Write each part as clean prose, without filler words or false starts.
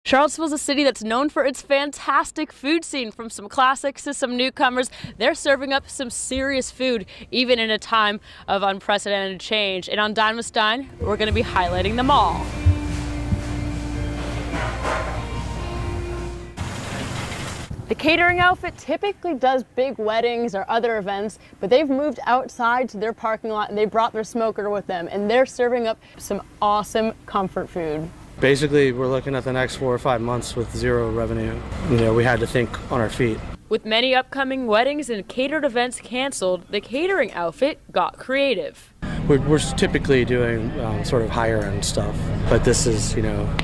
Charlottesville is a city that's known for its fantastic food scene. From some classics to some newcomers, they're serving up some serious food, even in a time of unprecedented change. And on Dine With Stein, we're going to be highlighting them all. The catering outfit typically does big weddings or other events, but they've moved outside to their parking lot and they brought their smoker with them, and they're serving up some awesome comfort food. Basically, we're looking at the next 4 or 5 months with zero revenue. We had to think on our feet. With many upcoming weddings and catered events canceled, the catering outfit got creative. We're typically doing sort of higher end stuff, but this is,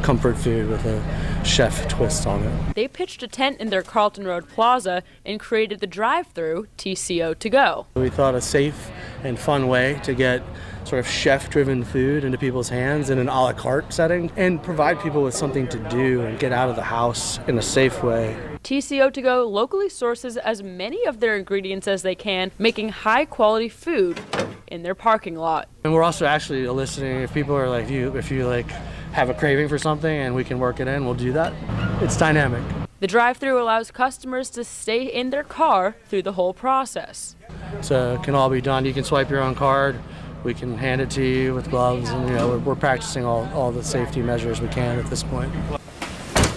comfort food with a chef twist on it. They pitched a tent in their Carlton Road Plaza and created the drive-through TCO to go. We thought a safe and fun way to get sort of chef-driven food into people's hands in an a la carte setting and provide people with something to do and get out of the house in a safe way. TCO to go locally sources as many of their ingredients as they can, making high-quality food in their parking lot. And we're also actually eliciting if people are like if you have a craving for something and we can work it in, we'll do that. It's dynamic. The drive-through allows customers to stay in their car through the whole process. So it can all be done. You can swipe your own card. We can hand it to you with gloves, and we're practicing all the safety measures we can at this point.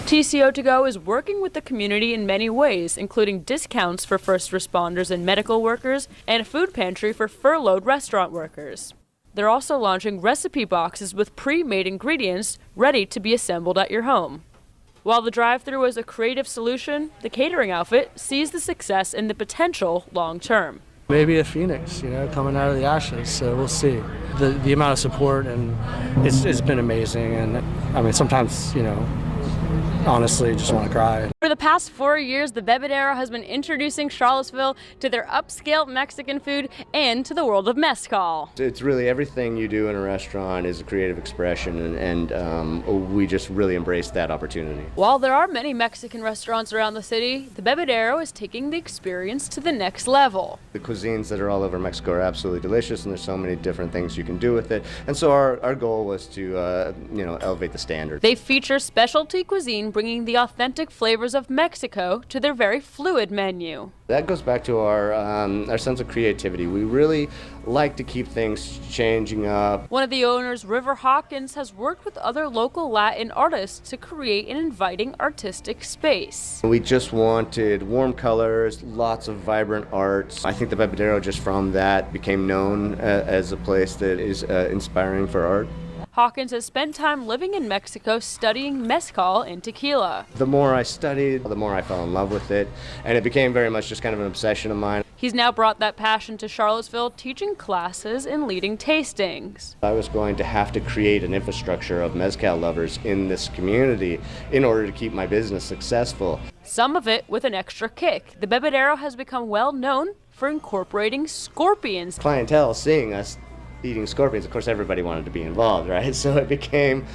TCO to go is working with the community in many ways, including discounts for first responders and medical workers, and a food pantry for furloughed restaurant workers. They're also launching recipe boxes with pre-made ingredients ready to be assembled at your home. While the drive-through is a creative solution, the catering outfit sees the success and the potential long-term. Maybe a phoenix, coming out of the ashes, so we'll see. The amount of support, and it's been amazing, and sometimes, honestly, just want to cry. For the past 4 years, the Bebedero has been introducing Charlottesville to their upscale Mexican food and to the world of mezcal. It's really everything you do in a restaurant is a creative expression, and we just really embrace that opportunity. While there are many Mexican restaurants around the city, the Bebedero is taking the experience to the next level. The cuisines that are all over Mexico are absolutely delicious, and there's so many different things you can do with it. And so our goal was to, elevate the standard. They feature specialty cuisine, bringing the authentic flavors of Mexico to their very fluid menu. That goes back to our sense of creativity. We really like to keep things changing up. One of the owners, River Hawkins, has worked with other local Latin artists to create an inviting artistic space. We just wanted warm colors, lots of vibrant arts. I think the Bebedero, just from that, became known as a place that is inspiring for art. Hawkins has spent time living in Mexico studying mezcal and tequila. The more I studied, the more I fell in love with it, and it became very much just kind of an obsession of mine. He's now brought that passion to Charlottesville, teaching classes and leading tastings. I was going to have to create an infrastructure of mezcal lovers in this community in order to keep my business successful. Some of it with an extra kick. The Bebedero has become well known for incorporating scorpions. Clientele seeing us eating scorpions, of course everybody wanted to be involved, right? So it became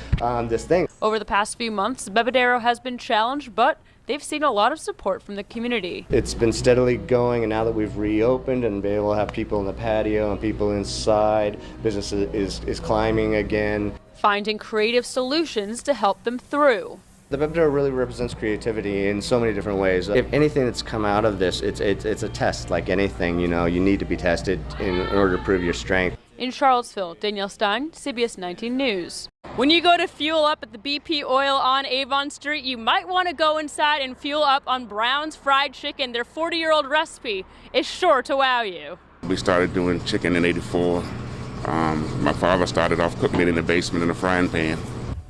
this thing. Over the past few months, the Bebedero has been challenged, but they've seen a lot of support from the community. It's been steadily going, and now that we've reopened and been able to have people in the patio and people inside, business is climbing again. Finding creative solutions to help them through. The Bebedero really represents creativity in so many different ways. If anything that's come out of this, it's a test like anything, you need to be tested in order to prove your strength. In Charlottesville, Danielle Stein, CBS 19 News. When you go to fuel up at the BP Oil on Avon Street, you might want to go inside and fuel up on Brown's Fried Chicken. Their 40-year-old recipe is sure to wow you. We started doing chicken in '84. My father started off cooking it in the basement in a frying pan.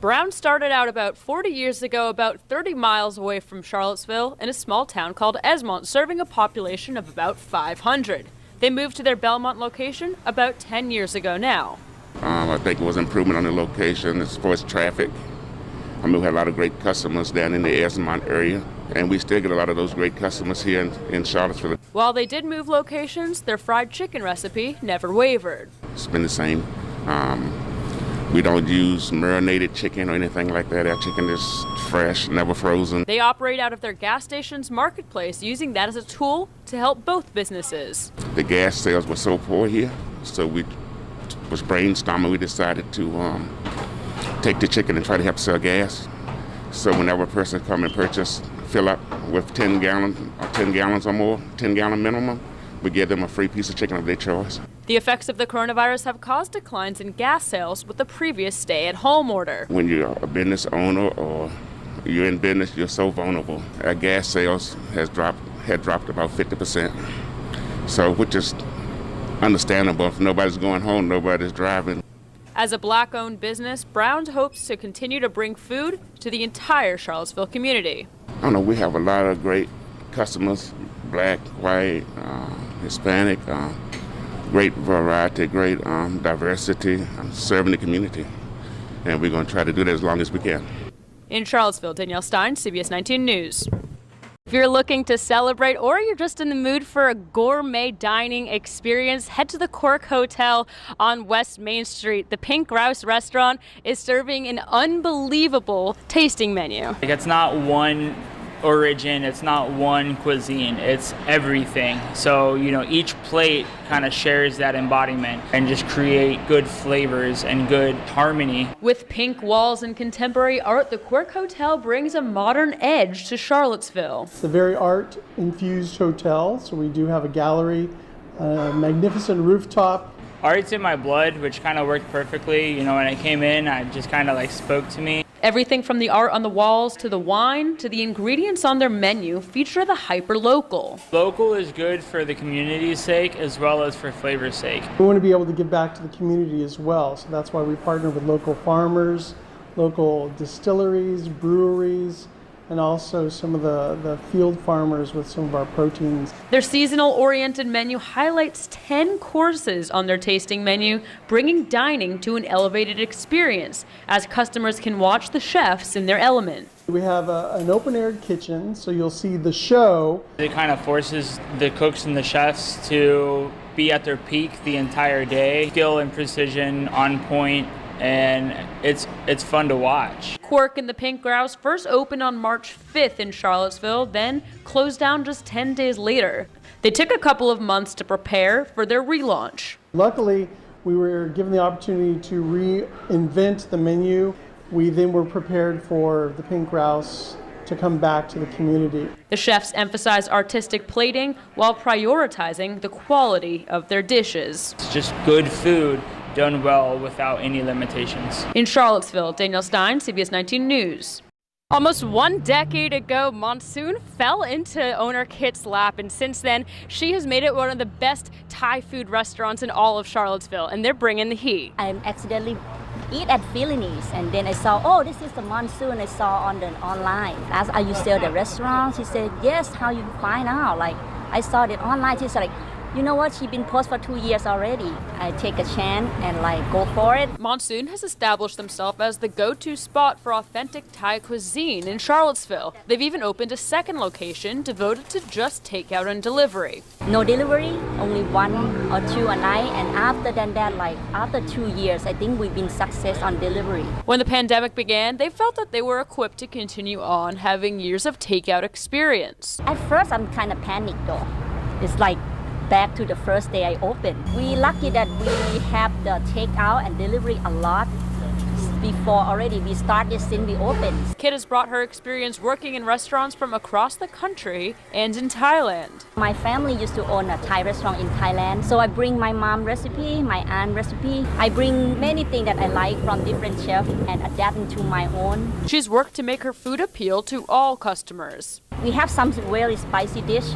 Brown started out about 40 years ago, about 30 miles away from Charlottesville, in a small town called Esmont, serving a population of about 500. They moved to their Belmont location about 10 years ago now. I think it was improvement on the location as far as traffic. We had a lot of great customers down in the Esmont area, and we still get a lot of those great customers here in Charlottesville. While they did move locations, their fried chicken recipe never wavered. It's been the same. We don't use marinated chicken or anything like that. Our chicken is fresh, never frozen. They operate out of their gas station's marketplace, using that as a tool to help both businesses. The gas sales were so poor here, so we was brainstorming. We decided to take the chicken and try to help sell gas. So whenever a person come and purchase, fill up with 10 gallons or more, 10-gallon minimum, we give them a free piece of chicken of their choice. The effects of the coronavirus have caused declines in gas sales with the previous stay-at-home order. When you're a business owner or you're in business, you're so vulnerable. Our gas sales had dropped about 50%. So, which is understandable. If nobody's going home, nobody's driving. As a Black-owned business, Brown's hopes to continue to bring food to the entire Charlottesville community. I don't know, we have a lot of great customers, Black, white, Hispanic, great variety, great diversity, serving the community. And we're going to try to do that as long as we can. In Charlottesville, Danielle Stein, CBS 19 News. If you're looking to celebrate or you're just in the mood for a gourmet dining experience, head to the Cork Hotel on West Main Street. The Pink Grouse restaurant is serving an unbelievable tasting menu. It's not one origin, it's not one cuisine, it's everything. So, each plate kind of shares that embodiment and just create good flavors and good harmony. With pink walls and contemporary art, the Cork Hotel brings a modern edge to Charlottesville. It's a very art-infused hotel, so we do have a gallery, a magnificent rooftop. Art's in my blood, which kind of worked perfectly. When I came in, I just kind of spoke to me. Everything from the art on the walls to the wine to the ingredients on their menu feature the hyper-local. Local is good for the community's sake as well as for flavor's sake. We want to be able to give back to the community as well, so that's why we partner with local farmers, local distilleries, breweries, and also some of the field farmers with some of our proteins. Their seasonal-oriented menu highlights 10 courses on their tasting menu, bringing dining to an elevated experience as customers can watch the chefs in their element. We have an open-air kitchen, so you'll see the show. It kind of forces the cooks and the chefs to be at their peak the entire day. Skill and precision on point, and it's fun to watch. Cork and the Pink Grouse first opened on March 5th in Charlottesville, then closed down just 10 days later. They took a couple of months to prepare for their relaunch. Luckily, we were given the opportunity to reinvent the menu. We then were prepared for the Pink Grouse to come back to the community. The chefs emphasize artistic plating while prioritizing the quality of their dishes. It's just good food done well without any limitations. In Charlottesville, Danielle Stein, CBS 19 News. Almost 1 decade ago, Monsoon fell into owner Kit's lap, and since then, she has made it one of the best Thai food restaurants in all of Charlottesville, and they're bringing the heat. I accidentally eat at Phillies, and then I saw, oh, this is the Monsoon I saw on the online. I asked, are you still the restaurant? She said, yes, how you find out? I saw it online. She said, you know what? She's been closed for 2 years already. I take a chance and go for it. Monsoon has established themselves as the go-to spot for authentic Thai cuisine in Charlottesville. They've even opened a second location devoted to just takeout and delivery. No delivery, only 1 or 2 a night. And after that, after 2 years, I think we've been success on delivery. When the pandemic began, they felt that they were equipped to continue on having years of takeout experience. At first, I'm kind of panicked though. It's back to the first day I opened. We're lucky that we have the takeout and delivery a lot before already. We started since we opened. Kit has brought her experience working in restaurants from across the country and in Thailand. My family used to own a Thai restaurant in Thailand, so I bring my mom recipe, my aunt recipe. I bring many things that I like from different chefs and adapt into my own. She's worked to make her food appeal to all customers. We have some very spicy dish,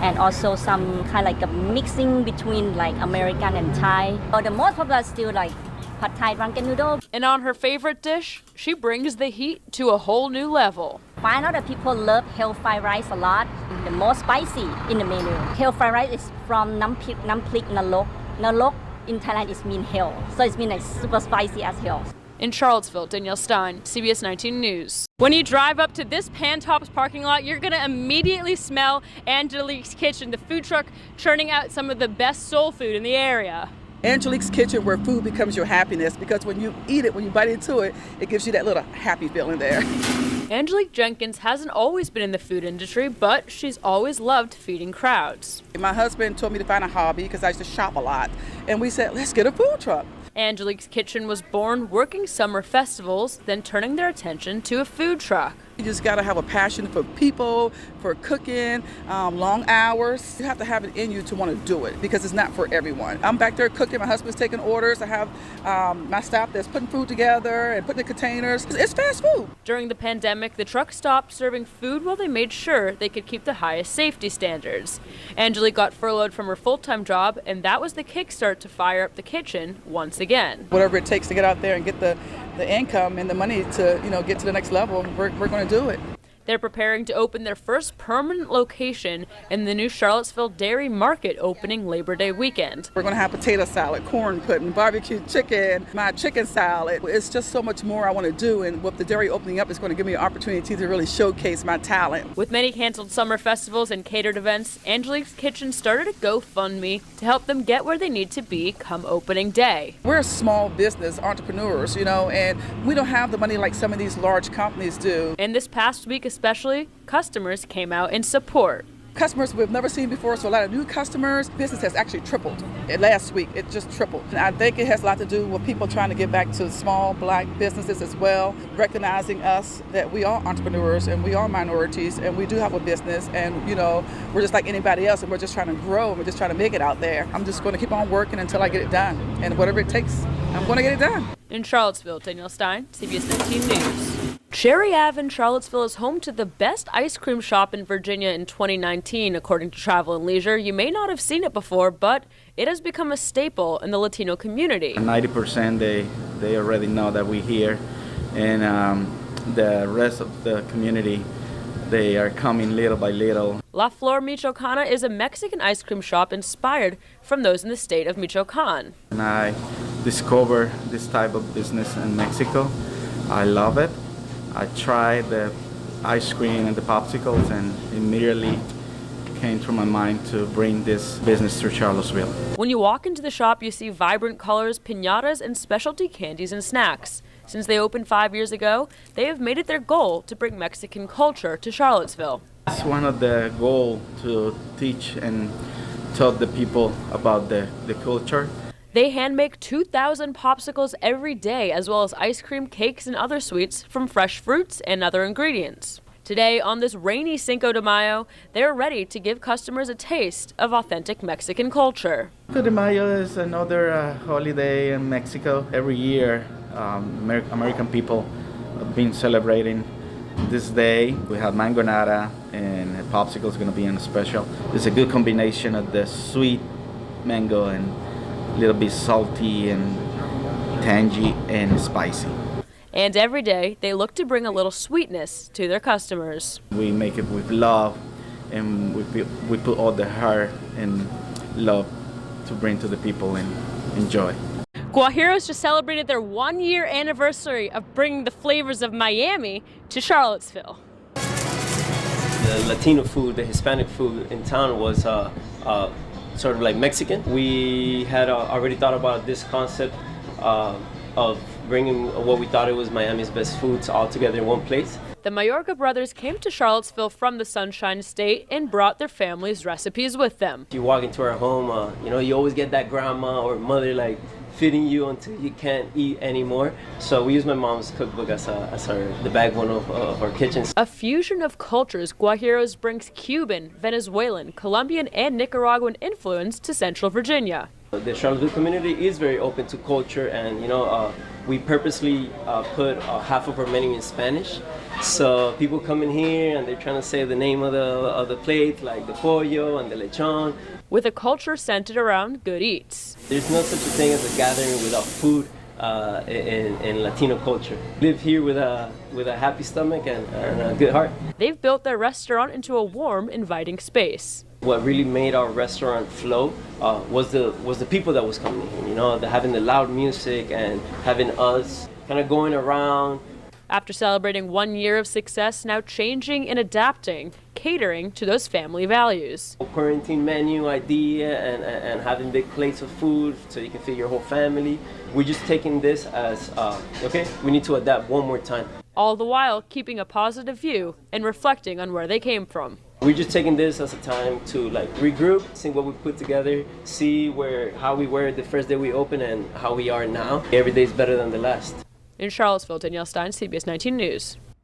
and also some kind of a mixing between American and Thai. The most popular is still pad Thai drunken noodle. And on her favorite dish, she brings the heat to a whole new level. Find out that people love hell fried rice a lot. The most spicy in the menu. Hell fried rice is from Nam Plik Nalok. Nalok in Thailand is mean hell, so it's mean super spicy as hell. In Charlottesville, Danielle Stein, CBS 19 News. When you drive up to this Pantops parking lot, you're going to immediately smell Angelique's Kitchen, the food truck churning out some of the best soul food in the area. Angelique's Kitchen, where food becomes your happiness, because when you eat it, when you bite into it, it gives you that little happy feeling there. Angelique Jenkins hasn't always been in the food industry, but she's always loved feeding crowds. My husband told me to find a hobby because I used to shop a lot, and we said, let's get a food truck. Angelique's Kitchen was born working summer festivals, then turning their attention to a food truck. You just got to have a passion for people, for cooking, long hours. You have to have it in you to want to do it because it's not for everyone. I'm back there cooking. My husband's taking orders. I have my staff that's putting food together and putting in containers. It's fast food. During the pandemic, the truck stopped serving food while they made sure they could keep the highest safety standards. Angelique got furloughed from her full-time job, and that was the kickstart to fire up the kitchen once again. Whatever it takes to get out there and get the income and the money to get to the next level, we're going to do it. They're preparing to open their first permanent location in the new Charlottesville Dairy Market opening Labor Day weekend. We're going to have potato salad, corn pudding, barbecue chicken, my chicken salad. It's just so much more I want to do, and with the dairy opening up, it's going to give me an opportunity to really showcase my talent. With many canceled summer festivals and catered events, Angelique's Kitchen started a GoFundMe to help them get where they need to be come opening day. We're a small business, entrepreneurs, and we don't have the money like some of these large companies do. And this past week especially, customers came out in support. Customers we've never seen before, so a lot of new customers. Business has actually tripled. Last week, it just tripled. And I think it has a lot to do with people trying to get back to small black businesses as well, recognizing us that we are entrepreneurs and we are minorities and we do have a business, and we're just like anybody else, and we're just trying to grow and we're just trying to make it out there. I'm just going to keep on working until I get it done, and whatever it takes, I'm going to get it done. In Charlottesville, Danielle Stein, CBS 19 News. Cherry Ave in Charlottesville is home to the best ice cream shop in Virginia in 2019, according to Travel and Leisure. You may not have seen it before, but it has become a staple in the Latino community. 90% they already know that we're here, and the rest of the community, they are coming little by little. La Flor Michoacana is a Mexican ice cream shop inspired from those in the state of Michoacan. And I discovered this type of business in Mexico. I love it. I tried the ice cream and the popsicles, and immediately came to my mind to bring this business to Charlottesville. When you walk into the shop, you see vibrant colors, piñatas, and specialty candies and snacks. Since they opened 5 years ago, they have made it their goal to bring Mexican culture to Charlottesville. It's one of the goals to teach and tell the people about the culture. They hand make 2,000 popsicles every day, as well as ice cream, cakes, and other sweets from fresh fruits and other ingredients. Today, on this rainy Cinco de Mayo, they're ready to give customers a taste of authentic Mexican culture. Cinco de Mayo is another holiday in Mexico. Every year, American people have been celebrating this day. We have mangonada, and popsicle is going to be on special. It's a good combination of the sweet mango and a little bit salty and tangy and spicy. And every day, they look to bring a little sweetness to their customers. We make it with love, and we put all the heart and love to bring to the people and enjoy. Guajiros just celebrated their 1-year anniversary of bringing the flavors of Miami to Charlottesville. The Latino food, the Hispanic food in town was sort of like Mexican. We had already thought about this concept of bringing what we thought it was Miami's best foods all together in one place. The Mayorga brothers came to Charlottesville from the Sunshine State and brought their family's recipes with them. You walk into our home, you always get that grandma or mother like feeding you until you can't eat anymore. So we use my mom's cookbook as the backbone of our kitchen. A fusion of cultures, Guajiros brings Cuban, Venezuelan, Colombian, and Nicaraguan influence to Central Virginia. The Charlottesville community is very open to culture, and we purposely put half of our menu in Spanish. So people come in here and they're trying to say the name of the plate, like the pollo and the lechon. With a culture centered around good eats. There's no such a thing as a gathering without food in Latino culture. Live here with a happy stomach and a good heart. They've built their restaurant into a warm, inviting space. What really made our restaurant flow was the people that was coming in. Having the loud music and having us kind of going around. After celebrating 1 year of success, now changing and adapting, catering to those family values. Quarantine menu idea and having big plates of food so you can feed your whole family. We're just taking this as, okay, we need to adapt one more time. All the while keeping a positive view and reflecting on where they came from. We're just taking this as a time to like regroup, see what we put together, see how we were the first day we opened and how we are now. Every day is better than the last. In Charlottesville, Dine With Stein, CBS 19 News.